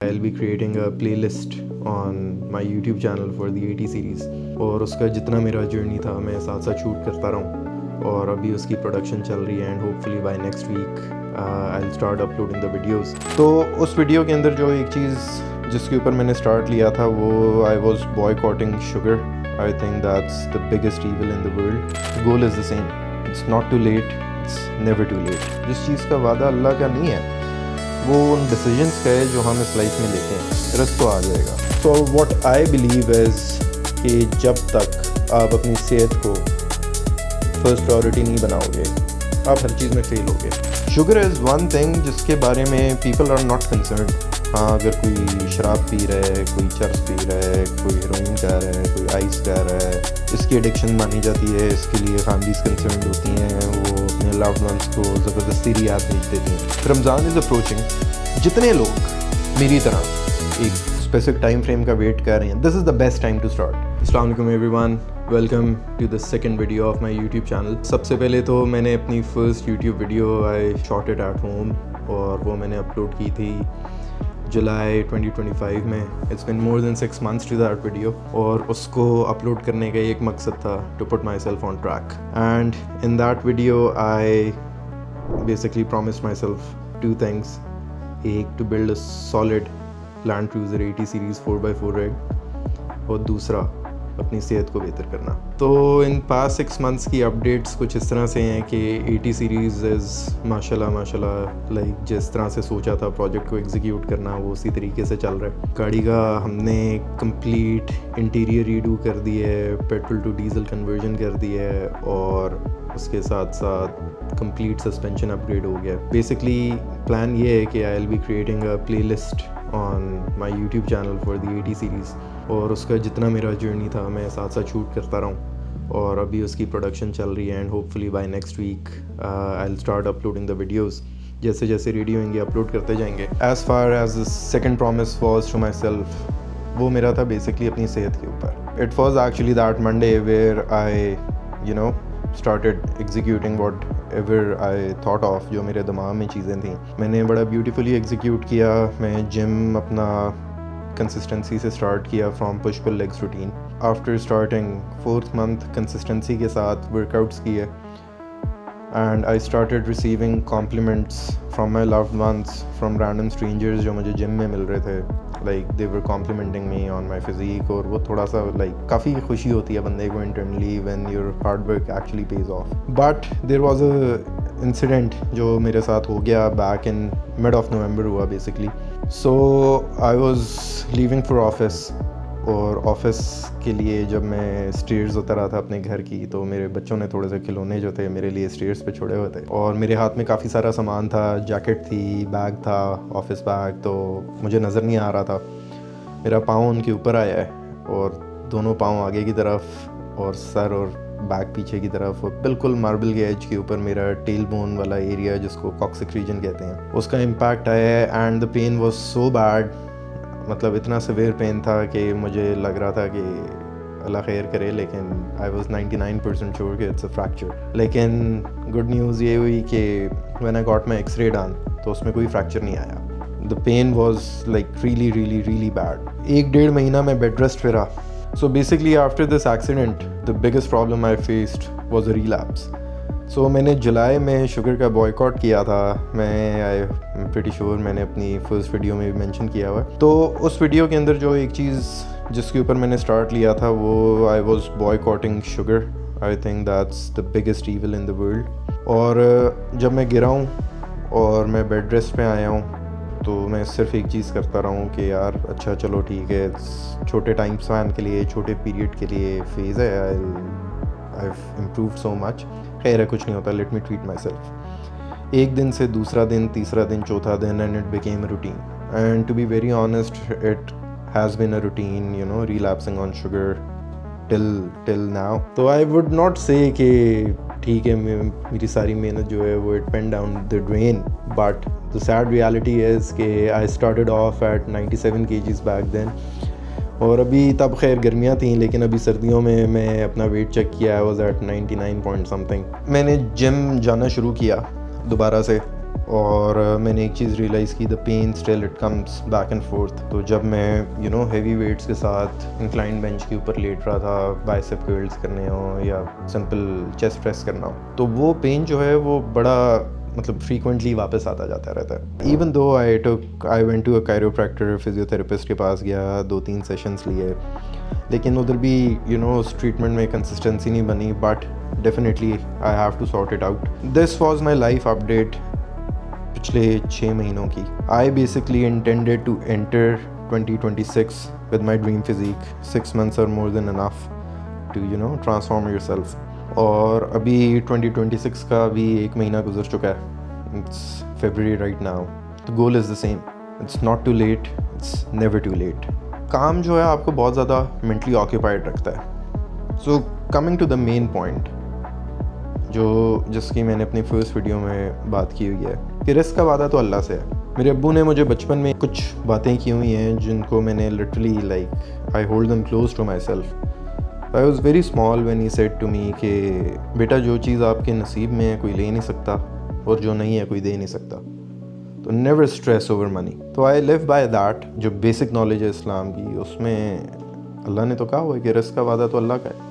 I'll be creating a playlist on my YouTube channel for the 80 series और उसका जितना मेरा जर्नी था मैं साथ साथ शूट करता रहूँ और अभी उसकी प्रोडक्शन चल रही है and hopefully by next week I'll start uploading the videos। तो उस वीडियो के अंदर जो एक चीज़ जिसके ऊपर मैंने स्टार्ट लिया था वो I was boycotting sugar। I think that's the biggest evil in the world। The goal is the same। It's not too late, it's never too late। जिस चीज़ का वादा अल्लाह का नहीं है वो उन डिसीजंस का है जो हम इस लाइफ में लेते हैं, रस तो आ जाएगा। सो व्हाट आई बिलीव इज़ कि जब तक आप अपनी सेहत को फर्स्ट प्रायोरिटी नहीं बनाओगे आप हर चीज़ में फेल होगे। शुगर इज़ वन थिंग जिसके बारे में पीपल आर नॉट कंसर्न। हाँ, अगर कोई शराब पी रहा है, कोई चर्स पी रहा है, कोई हेरोइन खा रहा है, कोई आइस खा रहा है, इसकी एडिक्शन मानी जाती है, इसके लिए फैमिलीज कंसर्न होती हैं, वो अपने लव्ड वंस को ज़बरदस्ती रियाद भेज देती हैं। Ramzan is approaching. जितने लोग मेरी तरह एक स्पेसिफिक टाइम फ्रेम का वेट कर रहे हैं, this is the best time to start. अस्सलाम वालेकुम everyone, welcome to the second video of my YouTube channel. सबसे पहले तो मैंने अपनी first YouTube video I shot it at home और वो मैंने अपलोड की थी जुलाई 2025 में। It's been more than 6 months to that video और उसको अपलोड करने का एक मकसद था to put myself on track and in that video I basically promised myself 2 things। एक, to build a solid Land Cruiser 80 series 4x4 rig और दूसरा अपनी सेहत को बेहतर करना। तो इन पास 6 months की अपडेट्स कुछ इस तरह से हैं कि 80 सीरीज़ इज़ माशाल्लाह लाइक जिस तरह से सोचा था प्रोजेक्ट को एग्जीक्यूट करना वो उसी तरीके से चल रहा है। गाड़ी का हमने कंप्लीट इंटीरियर रीडू कर दी है, पेट्रोल टू डीजल कन्वर्जन कर दी है और उसके साथ साथ कंप्लीट सस्पेंशन अपग्रेड हो गया। बेसिकली प्लान ये है कि I will be creating a playlist on my YouTube channel for the 80 series और उसका जितना मेरा जर्नी था मैं साथ साथ शूट करता रहूँ और अभी उसकी प्रोडक्शन चल रही है and hopefully by next week I will start uploading the videos. जैसे जैसे रेडी होंगे अपलोड करते जाएंगे। As far as the second promise was to myself, वो मेरा था बेसिकली अपनी सेहत के ऊपर। It was actually that Monday where I started executing whatever I thought of, जो मेरे दिमाग में चीज़ें थी मैंने बड़ा ब्यूटीफुली एग्जीक्यूट किया। मैं जिम अपना कंसिस्टेंसी से स्टार्ट किया from push pull legs routine. After starting 4th month consistency के साथ वर्कआउट्स किए and I started receiving compliments from my loved ones, from random strangers जो मुझे जिम में मिल रहे थे। Like they were complimenting me on my physique और वो थोड़ा सा लाइक काफ़ी खुशी होती है बंदे को internally when your hard work actually pays off. But there was a incident जो मेरे साथ हो गया back in mid of November हुआ basically. So I was leaving for office और ऑफिस के लिए जब मैं स्टेयर्स उतर रहा था अपने घर की तो मेरे बच्चों ने थोड़े से खिलौने जो थे मेरे लिए स्टेयर्स पे छोड़े हुए थे और मेरे हाथ में काफ़ी सारा सामान था, जैकेट थी, बैग था, ऑफिस बैग, तो मुझे नज़र नहीं आ रहा था। मेरा पाँव उनके ऊपर आया है और दोनों पाँव आगे की तरफ और सर और बैक पीछे की तरफ और बिल्कुल मार्बल के एज के ऊपर मेरा टेल बोन वाला एरिया जिसको कॉक्सिक रीजन कहते हैं उसका इम्पैक्ट आया है and the pain was so bad. मतलब इतना सिवियर पेन था कि मुझे लग रहा था कि अल्लाह खैर करे, लेकिन आई वॉज 99% श्योर कि इट्स अ फ्रैक्चर। लेकिन गुड न्यूज़ ये हुई कि when I got my x-ray done तो उसमें कोई फ्रैक्चर नहीं आया। The pain was like really bad. 1-1.5 महीना मैं बेड रेस्ट पे रहा। So basically after this accident the biggest problem I faced was a relapse. So मैंने जुलाई में शुगर का बॉयकॉट किया था। मैं आई एम प्रीटी श्योर मैंने अपनी फर्स्ट वीडियो में भी मेंशन किया हुआ है। तो उस वीडियो के अंदर जो एक चीज़ जिसके ऊपर मैंने स्टार्ट लिया था वो I was boycotting sugar. I think that's the biggest evil in the world. और जब मैं गिरा हूँ और मैं बेड रेस्ट पे आया हूँ तो मैं सिर्फ एक चीज़ करता रहा हूँ कि यार अच्छा चलो ठीक है, छोटे टाइम स्पैन के लिए, छोटे पीरियड के लिए फेज़ है, I've improved so much। खैर है, कुछ नहीं होता, let me treat myself. एक दिन से दूसरा दिन, तीसरा दिन, चौथा दिन and it became a routine and to be very honest it has been a routine, you know, relapsing on sugar till now. तो आई वुड नॉट से कि ठीक है मेरी सारी मेहनत जो है वो it went down the drain, but the sad reality is कि I started off at 97 kgs back then और अभी तब खैर गर्मियाँ थी लेकिन अभी सर्दियों में मैं अपना वेट चेक किया, I was at 99 point something. मैंने जिम जाना शुरू किया दोबारा से और मैंने एक चीज़ रियलाइज़ की, the pain still it comes back and forth. तो जब मैं हैवी वेट्स के साथ इंक्लाइन बेंच के ऊपर लेट रहा था, बाइसेप कर्ल्स करने हो या सिंपल चेस्ट प्रेस करना हो, तो वो पेन जो है वो बड़ा फ्रीक्वेंटली वापस आता जाता रहता है। Even though I went to a chiropractor, physiotherapist के पास गया, 2-3 सेशंस लिए, लेकिन उधर भी उस ट्रीटमेंट में कंसिस्टेंसी नहीं बनी। But definitely I have to sort it out. This was my life update पिछले 6 महीनों की। I basically intended to enter 2026 with my dream physique. 6 months are more than enough to transform yourself. और अभी 2026 का भी 1 महीना गुजर चुका है। It's February right now. The goal is the same, it's not too late, it's never too late. काम जो है आपको बहुत ज़्यादा मेंटली ऑक्यूपाइड रखता है। So coming to the main point, जिसकी मैंने अपनी फर्स्ट वीडियो में बात की हुई है कि रिस्क का वादा तो अल्लाह से है। मेरे अब्बू ने मुझे बचपन में कुछ बातें की हुई हैं जिनको मैंने literally I hold them close to myself. I was very small when he said to me कि बेटा, जो चीज़ आपके नसीब में है कोई ले नहीं सकता, और जो नहीं है कोई दे नहीं सकता, तो नेवर स्ट्रेस ओवर मनी। तो आई लिव बाय दैट। जो बेसिक नॉलेज है इस्लाम की, उसमें अल्लाह ने तो कहा हुआ है कि रिस्क का वादा तो अल्लाह का है।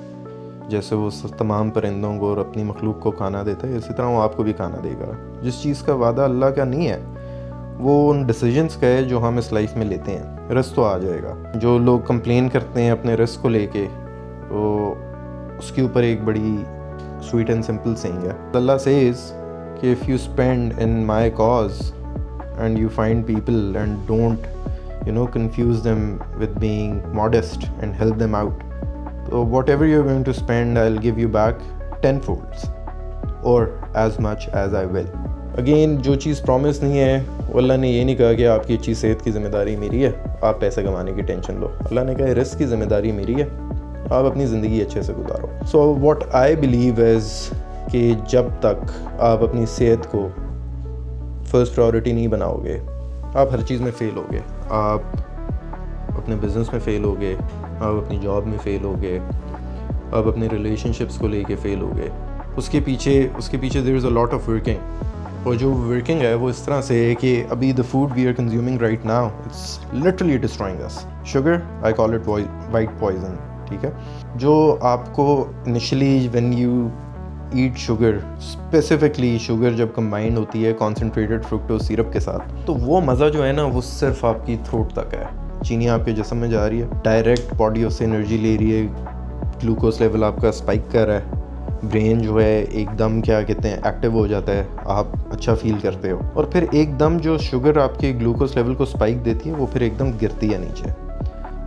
जैसे वो तमाम परिंदों को और अपनी मखलूक को खाना देता है, इसी तरह वो आपको भी खाना देगा। जिस चीज़ का वादा अल्लाह का नहीं है वो उन डिसीजंस का है जो हम इस लाइफ में लेते हैं। रिस्क तो आ जाएगा। जो लोग कंप्लेन करते हैं अपने रिस्क को लेके, तो उसके ऊपर एक बड़ी स्वीट एंड सिंपल सेइंग है। अल्लाह सेज कि if you spend in my cause and you find people and don't confuse them with being modest and help them out, so whatever you're going to spend, I'll give you back 10 folds or as much as I will. Again, जो चीज़ promise नहीं है, अल्लाह ने ये नहीं कहा कि आपकी अच्छी सेहत की ज़िम्मेदारी मेरी है, आप पैसे कमाने की टेंशन लो। अल्लाह ने कहा रिस्क की ज़िम्मेदारी मेरी है, आप अपनी ज़िंदगी अच्छे से गुजारो। So what I believe is कि जब तक आप अपनी सेहत को फर्स्ट प्रायोरिटी नहीं बनाओगे, आप हर चीज़ में फ़ेल होगे। आप अपने बिज़नेस में फ़ेल होगे, आप अपनी जॉब में फ़ेल होगे, आप अपने रिलेशनशिप्स को लेके फ़ेल होगे। उसके पीछे there is a lot of working. और जो वर्किंग है वो इस तरह से है कि अभी the food we are consuming right now, it's literally destroying us. Sugar, I call it white poison. ठीक है, जो आपको initially when you eat sugar, specifically sugar जब कंबाइंड होती है कॉन्सेंट्रेटेड फ्रुक्टोज सिरप के साथ, तो वो मज़ा जो है ना वो सिर्फ आपकी थ्रोट तक है। चीनी आपके जिस्म में जा रही है, डायरेक्ट बॉडी उससे एनर्जी ले रही है, ग्लूकोज लेवल आपका स्पाइक कर रहा है, ब्रेन जो है एकदम क्या कहते हैं एक्टिव हो जाता है, आप अच्छा फील करते हो। और फिर एकदम जो शुगर आपके ग्लूकोज लेवल को स्पाइक देती है वो फिर एकदम गिरती है नीचे।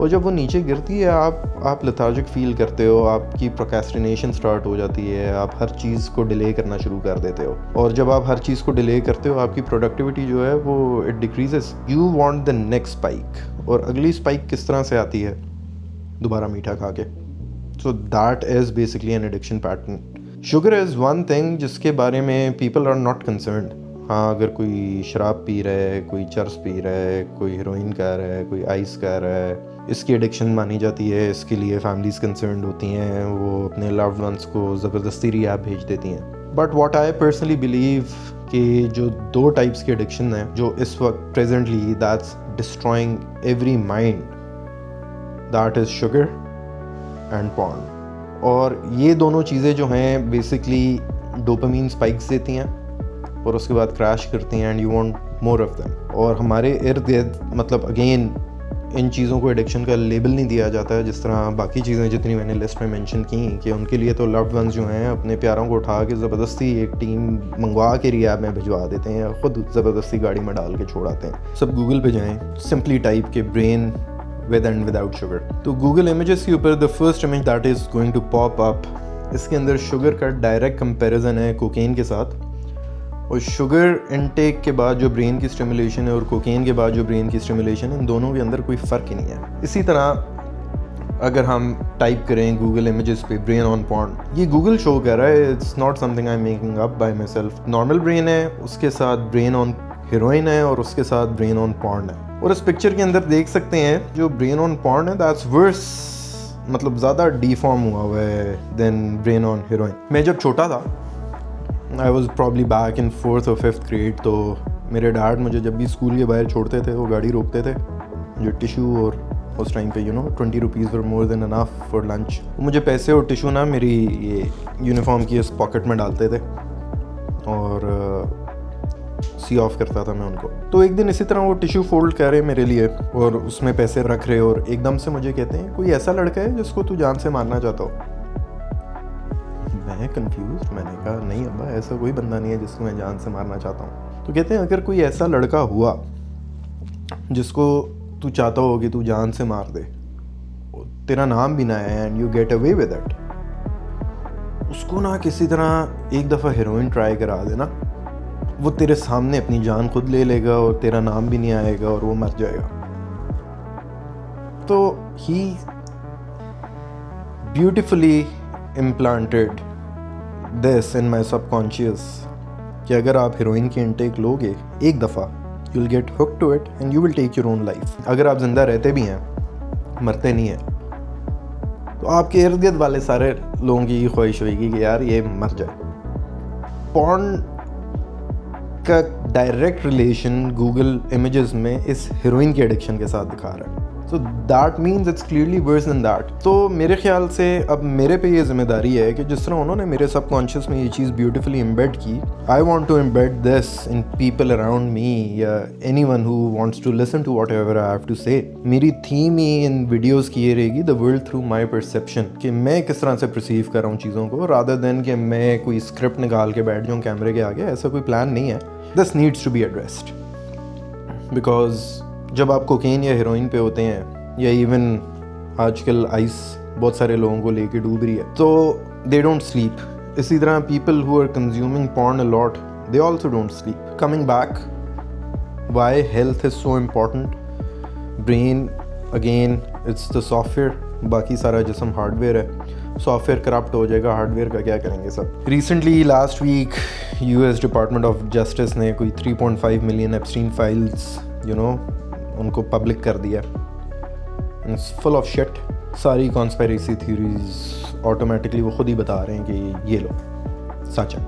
और जब वो नीचे गिरती है आप लेथार्जिक फील करते हो, आपकी प्रोक्रेस्टिनेशन स्टार्ट हो जाती है, आप हर चीज़ को डिले करना शुरू कर देते हो। और जब आप हर चीज़ को डिले करते हो, आपकी प्रोडक्टिविटी जो है वो it decreases. You want the next spike, और अगली स्पाइक किस तरह से आती है? दोबारा मीठा खा के। So that is basically an addiction pattern. Sugar is one thing जिसके बारे में पीपल आर नॉट कंसर्न्ड। हाँ, अगर कोई शराब पी रहा है, कोई चर्स पी रहा है, कोई हेरोइन खा रहा है, कोई आइस खा रहा है, इसकी एडिक्शन मानी जाती है, इसके लिए फैमिलीज़ कंसर्न्ड होती हैं, वो अपने लव्ड वंस को ज़बरदस्ती रिहैब भेज देती हैं। But what I personally believe कि जो 2 टाइप्स की एडिक्शन है जो इस वक्त presently that's destroying every mind, that is sugar and porn. और ये दोनों चीज़ें जो हैं बेसिकली डोपामीन स्पाइक्स देती हैं और उसके बाद क्रैश करती हैं, and you want more of them. और हमारे इर्द गिर्द अगेन इन चीज़ों को एडिक्शन का लेबल नहीं दिया जाता है, जिस तरह बाकी चीज़ें जितनी मैंने लिस्ट में मेंशन की कि उनके लिए तो लव्ड वंस जो हैं अपने प्यारों को उठा के ज़बरदस्ती एक टीम मंगवा के रिहैब में भिजवा देते हैं, या ख़ुद ज़बरदस्ती गाड़ी में डाल के छोड़ आते हैं। सब गूगल पे जाएँ, सिंपली टाइप के brain with and without sugar, तो गूगल इमेजेस के ऊपर the first image that is going to pop up, इसके अंदर शुगर का डायरेक्ट कंपैरिजन है कोकेन के साथ। और शुगर इनटेक के बाद जो ब्रेन की स्टिमुलेशन है और कोकेन के बाद जो ब्रेन की स्टिमुलेशन है, इन दोनों के अंदर कोई फ़र्क ही नहीं है। इसी तरह अगर हम टाइप करें गूगल इमेजेस पे ब्रेन ऑन पॉर्न, ये गूगल शो कर रहा है, it's not something I am making up by my self. Normal brain है, उसके साथ ब्रेन ऑन हेरोइन है, और उसके साथ ब्रेन ऑन पॉर्न है। और इस पिक्चर के अंदर देख सकते हैं जो ब्रेन ऑन पॉर्न है दैट्स वर्स, ज़्यादा डिफॉर्म हुआ है देन ब्रेन ऑन हेरोइन। मैं जब छोटा था, I was probably back in 4th और 5th ग्रेड। तो मेरे डैड मुझे जब भी स्कूल के बाहर छोड़ते थे वो गाड़ी रोकते थे, जो टिशू और उस टाइम पे 20 rupees were more than enough for lunch. मुझे पैसे और टिशू ना मेरी ये यूनिफॉर्म की इस पॉकेट में डालते थे और सी ऑफ करता था मैं उनको। तो एक दिन इसी तरह वो टिशू फोल्ड कर रहे मेरे लिए और उसमें पैसे रख रहे, और एकदम से मुझे कहते हैं कोई ऐसा लड़का है जिसको तू जान से मारना चाहता हो। मैं कंफ्यूज, मैंने कहा नहीं अब्बा, ऐसा कोई बंदा नहीं है जिसको मैं जान से मारना चाहता हूँ। तो कहते हैं अगर कोई ऐसा लड़का हुआ जिसको तू चाहता हो कि तू जान से मार दे, तेरा नाम भी ना है and you get away with it, उसको ना किसी तरह एक दफ़ा हेरोइन ट्राई करा देना, वो तेरे सामने अपनी जान खुद ले लेगा और तेरा नाम भी नहीं आएगा और वो मर जाएगा। तो he beautifully implanted this in my subconscious कि अगर आप हेरोइन की इनटेक लोगे एक दफ़ा, you will get hooked to it and you will take your own life. अगर आप जिंदा रहते भी हैं, मरते नहीं हैं, तो आपके इर्द गिर्द वाले सारे लोगों की ख्वाहिश होगी कि यार ये मर जाए। पॉर्न का डायरेक्ट रिलेशन गूगल इमेजेस में इस हीरोइन की एडिक्शन के साथ दिखा रहा है। So that means it's clearly worse than that. तो मेरे ख्याल से अब मेरे पे ये जिम्मेदारी है कि जिस तरह उन्होंने मेरे सबकॉन्शियस में ये चीज़ ब्यूटीफुली एम्बेड की, I want to embed this in people around me या anyone who wants to listen to whatever I have to say. मेरी थीम ही इन वीडियोस की ये रहेगी, the world through my perception, कि मैं किस तरह से परसीव कर रहा हूँ चीज़ों को, रादर देन कि मैं कोई स्क्रिप्ट निकाल के बैठ जाऊँ कैमरे के आगे। ऐसा कोई प्लान नहीं है। This needs to be addressed because जब आप कोकेन या हेरोइन पे होते हैं, या इवन आजकल आइस बहुत सारे लोगों को लेके डूब रही है, तो दे डोंट स्लीप। इसी तरह people who are consuming porn a lot, they also don't sleep. Coming back, why health is so important. Brain again it's the software, बाकी सारा जिस्म हार्डवेयर है। सॉफ्टवेयर करप्ट हो जाएगा, हार्डवेयर का क्या करेंगे सब। Recently last week US Department of Justice ने कोई 3.5 मिलियन एप्स्टीन फाइल्स उनको पब्लिक कर दिया। It's full of shit. सारी कॉन्स्पिरेसी थ्योरीज ऑटोमेटिकली वो खुद ही बता रहे हैं कि ये लो सच है।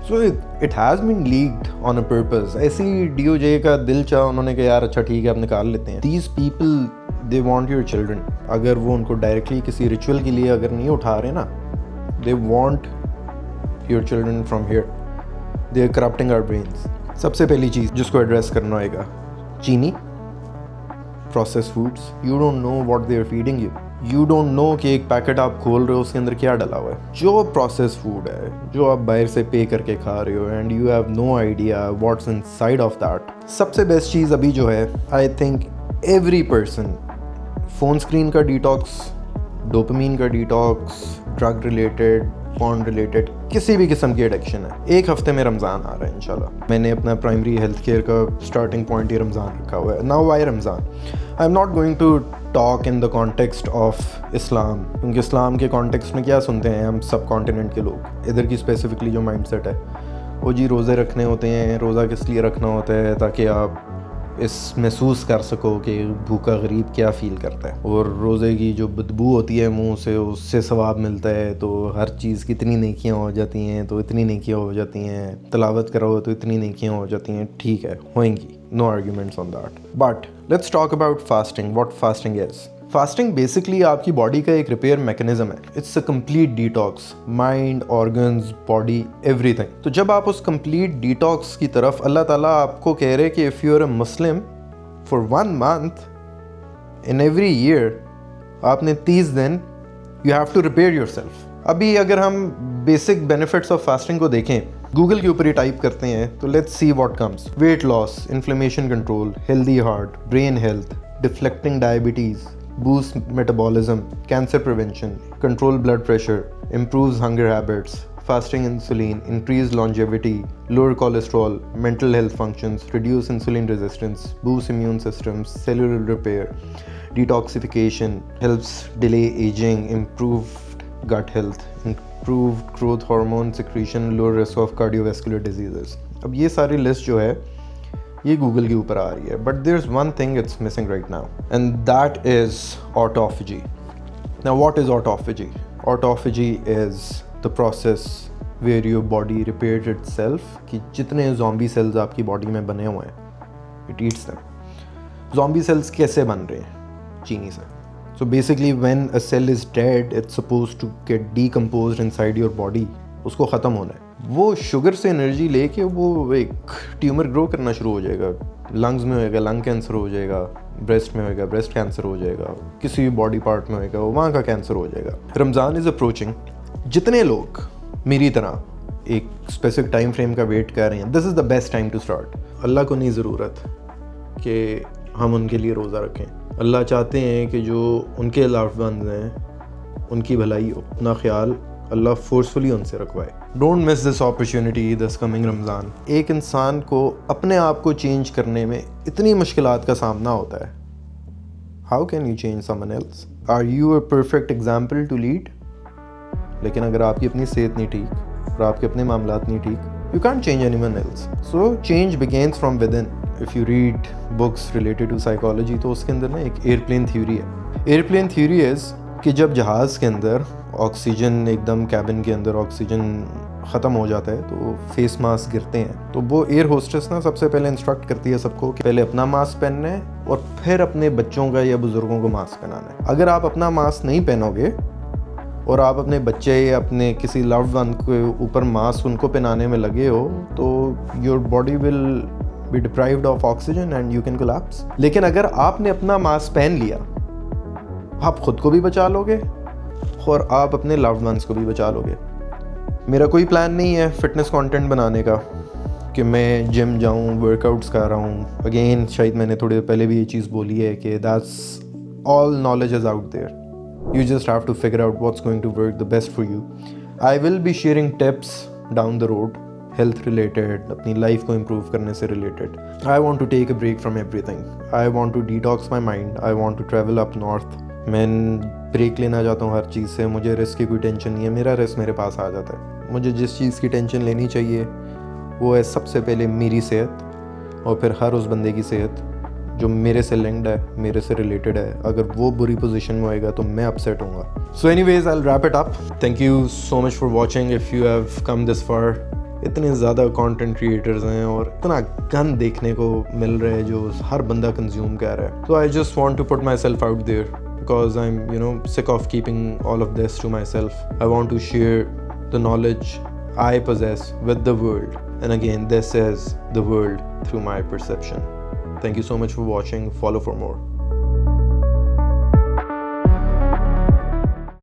So it has been leaked on a purpose. ऐसी DOJ का दिल चाह, उन्होंने कहा यार अच्छा ठीक है अब निकाल लेते हैं। These people they want your children. अगर वो उनको डायरेक्टली किसी रिचुअल के लिए अगर नहीं उठा रहे ना, they want your children from here. They are corrupting our brains. सबसे पहली चीज़ जिसको एड्रेस करना होगा, चीनी, process foods. You don't know what they are feeding you. You don't know कि एक पैकेट आप खोल रहे हो उसके अंदर क्या डला हुआ है। जो प्रोसेस फूड है जो आप बाहर से पे करके खा रहे हो and you have no idea what's inside of that. सबसे बेस्ट चीज़ अभी जो है, I think every person, phone screen का डिटॉक्स, डोपामीन का detox, drug related, porn related, किसी भी किस्म की एडिक्शन है। एक हफ्ते में रमज़ान आ रहा है इंशाल्लाह। मैंने अपना प्राइमरी हेल्थ केयर का स्टार्टिंग पॉइंट ही रमज़ान रखा हुआ है। Now why Ramzan, I am not going to talk in the context of Islam, क्योंकि इस्लाम के कॉन्टेक्स्ट में क्या सुनते हैं हम सब कॉन्टिनेंट के लोग। इधर की स्पेसिफिकली जो माइंडसेट है वो जी रोज़े रखने होते हैं। रोज़ा किस लिए रखना होता है? ताकि आप इस महसूस कर सको कि भूखा गरीब क्या फ़ील करता है, और रोज़े की जो बदबू होती है मुंह से, उससे सवाब मिलता है। तो हर चीज़ की इतनी नेकियां हो जाती हैं, तो इतनी नेकियां हो जाती हैं। तलावत करो तो इतनी नेकियां हो जाती हैं। ठीक है, होंगी, no arguments on that. But let's talk about fasting. What fasting is. Fasting basically आपकी बॉडी का एक रिपेयर मैकेनिज्म है। It's a complete detox, mind, organs, body, everything. तो जब आप उस कंप्लीट डिटॉक्स की तरफ, अल्लाह ताला आपको कह रहे कि if you are a Muslim for 1 month in every year, आपने 30 दिन, you have to repair yourself. अभी अगर हम बेसिक बेनिफिट्स ऑफ फास्टिंग को देखें, गूगल के ऊपर ही टाइप करते हैं तो let's see what comes. Weight loss, inflammation control, healthy heart, brain health, deflecting diabetes, boosts metabolism, cancer prevention, control blood pressure, improves hunger habits, fasting insulin, increased longevity, lower cholesterol, mental health functions, reduce insulin resistance, boosts immune systems, cellular repair, detoxification, helps delay aging, improved gut health, improved growth hormone secretion, lower risk of cardiovascular diseases. अब ये सारी list जो है ये Google के ऊपर आ रही है, but there is one thing it's missing right now, and that is autophagy. Now what is autophagy? Autophagy is the process where your body repaired itself, कि जितने ज़ॉम्बी सेल्स आपकी बॉडी में बने हुए हैं it eats them. Zombie cells कैसे बन रहे हैं? चीनी से। So basically when a cell is dead it's suppose to get decomposed inside your body, उसको ख़त्म होना है। वो शुगर से एनर्जी लेके वो एक ट्यूमर ग्रो करना शुरू हो जाएगा, लंग्स में होएगा लंग कैंसर हो जाएगा, ब्रेस्ट में होएगा ब्रेस्ट कैंसर हो जाएगा, किसी भी बॉडी पार्ट में होएगा वहाँ का कैंसर हो जाएगा। Ramzan is approaching. जितने लोग मेरी तरह एक स्पेसिफिक टाइम फ्रेम का वेट कर रहे हैं, this is the best time to start. अल्लाह को नहीं ज़रूरत कि हम उनके लिए रोज़ा रखें। अल्लाह चाहते हैं कि जो उनके लव्ड वंस हैं उनकी भलाई हो, अपना ख्याल अल्लाह फोर्सफुली उनसे रखवाए। Don't miss this opportunity this coming Ramzan. एक इंसान को अपने आप को चेंज करने में इतनी मुश्किलात का सामना होता है। How can you change someone else? Are you a perfect example to lead? लेकिन अगर आपकी अपनी सेहत नहीं ठीक और आपके अपने मामलात नहीं ठीक, you can't change anyone else. So change begins from within. If you read books related to psychology तो उसके अंदर ना एक एयरप्लेन थ्योरी है। एयरप्लेन थ्योरी इज़ कि जब जहाज़ के अंदर ऑक्सीजन एकदम कैबिन के अंदर ऑक्सीजन ख़त्म हो जाता है तो फेस मास्क गिरते हैं, तो वो एयर होस्टेस ना सबसे पहले इंस्ट्रक्ट करती है सबको कि पहले अपना मास्क पहनना है और फिर अपने बच्चों का या बुज़ुर्गों को मास्क पहनाना है। अगर आप अपना मास्क नहीं पहनोगे और आप अपने बच्चे या अपने किसी लव्ड वन के ऊपर मास्क उनको पहनाने में लगे हो तो your body will be deprived of oxygen and you can collapse. लेकिन अगर आपने अपना मास्क पहन लिया, आप खुद को भी बचा लोगे और आप अपने लव्ड वंस को भी बचा लोगे। मेरा कोई प्लान नहीं है फिटनेस कंटेंट बनाने का कि मैं जिम जाऊं वर्कआउट्स कर रहा हूं। अगेन शायद मैंने थोड़े पहले भी ये चीज़ बोली है कि that's all knowledge is out there, you just have to figure out what's going to work the best for you. I will be sharing tips down the road, health related, अपनी life को improve करने से related. I want to take a break from everything. I want to detox my mind. I want to travel up north. मैं break लेना चाहता हूँ हर चीज़ से। मुझे रिस्क की कोई टेंशन नहीं है, मेरा रिस्क मेरे पास आ जाता है। मुझे जिस चीज़ की टेंशन लेनी चाहिए वो है सबसे पहले मेरी सेहत और फिर हर उस बंदे की सेहत जो मेरे से लिंक्ड है, मेरे से रिलेटेड है। अगर वो बुरी पोजीशन में होएगा तो मैं अपसेट होऊंगा। So anyways I will wrap it up. Thank you so much for watching. If you have come this far, इतने ज़्यादा कंटेंट क्रिएटर्स हैं और इतना गंद देखने को मिल रहा है जो हर बंदा कंज्यूम कर रहा है। So I just want to put myself out there because I am sick of keeping all of this to myself. I want to share the knowledge I possess with the world. And again, this is the world through my perception. Thank you so much for watching. Follow for more.